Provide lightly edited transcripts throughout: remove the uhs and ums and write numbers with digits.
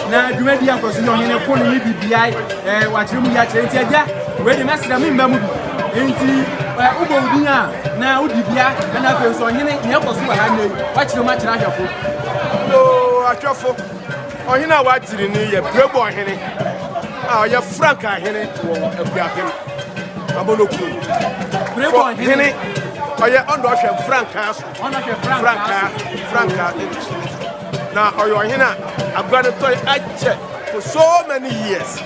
na dwumadi akoso no hene ko ni bibia wakyere mu ya kyere nti agya we de mesra mi mba mu bi nti ubo udin na udibia na afi so hene ne akoso wa ha nei wakyere mu akyere ahwefo no ahwefo ohene a wakyere ni ye Porebon hene a ye frankaa hene wo Akuapem Amanokrom Porebon hene oye ondo hwe frankaa frankaa na oyo hina agbade toy ache for so many years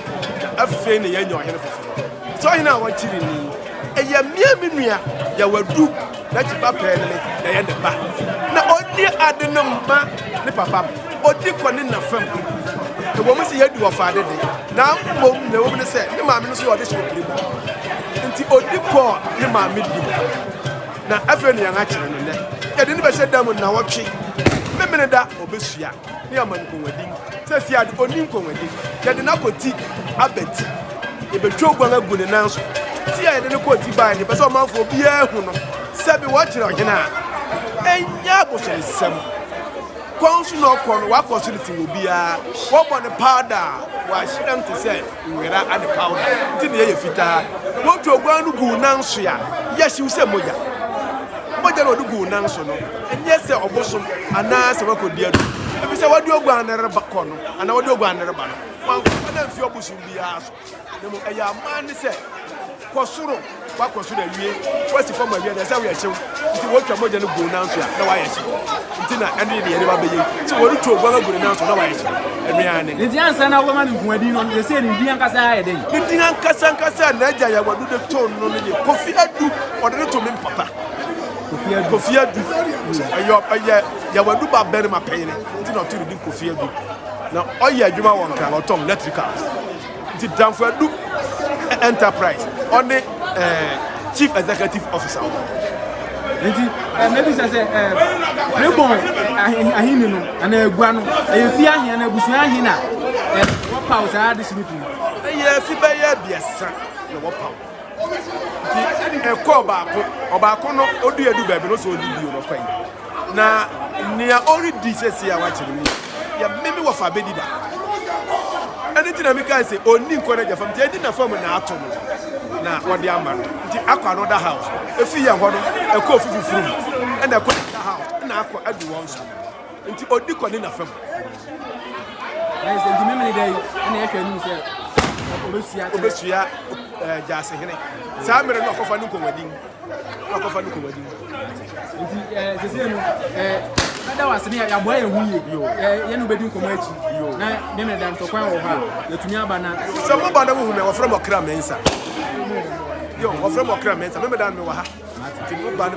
afi ne yanyo hina for so hina wa chiri ni eya miamia ya wadu na tipa pele na ye ne ba na odi ade no mba ne papa odi kone na fam e wo mse yadu of ade de na mbom na wo ne se ne maame no so odi so Porebon nti odi ko ne maame di na afi ne yan achire no ne ye de ne be sedam na wotwe memenda obesua ni Amanokrom wadi sesi ade onim konwadi ye de na koti abeti e betwo gwan agu ne nanso ti ya de ne koti bai ne pese o manfo bia hu no sebi wo kire ohena enya bosensem konsu no kono wa kosu ti obia wo bo ne powder wa shidam to say nwera ade powder ti ne ye fita wo two gwan no gu nanso ya yeshi use moja moja no gu nanso no enye se obosom ana se wakodi adu ebi se wadi ogwan ne reba kono ana wadi ogwan ne reba no ana mfi obosom bia so nemu eya man se kosoro wa kosoro awie wasi fam awie na se we achew nti wo twa moja no gu nanso ya na wa yechi nti na ene ne yere ba beye ti wo twa ogwan gu nanso na wa yechi enu ya ne nti ansa na wo ma ne nkuadi no de se ne bi ankasa ya den nti ankasa na aja ya wadu de ton no ne kofi adu odere to me papa Kofia du ayo ya wadu ba bere ma peyne nti na tiri din kofia du na oye adwuma won kan otom electrical nti danfo adu enterprise on the chief executive officer nti maybe say Porebon ahini no ana egua no e fi ahia na busu ahina wo pause a district e fi ba ya biasa na wo pause eko baako no odu edu baabi no so odi bio no kwan na nia ori di sesi a wachiri ni ya mimi wo fa bedi da eni na mi kan say oni nko na jafam ti edi na fam na ato no na wodi ama nti akwa another house efi ya ho no eko ofufufuru na eko another house na akwa adu won so nti odi ko ni na fam na se ndi mimi dey na e hwa ni se obesua jase hene saa mere no akofa no komadin nti sese no ada wasene ya boye huye ye no bedi nkomo achi na me dan to kwan wo ha yetumi aba na so mo ba na wo hu me wo fra mo kra mensa yo wo fra mo kra mensa me dan me wa ha nti mo ba no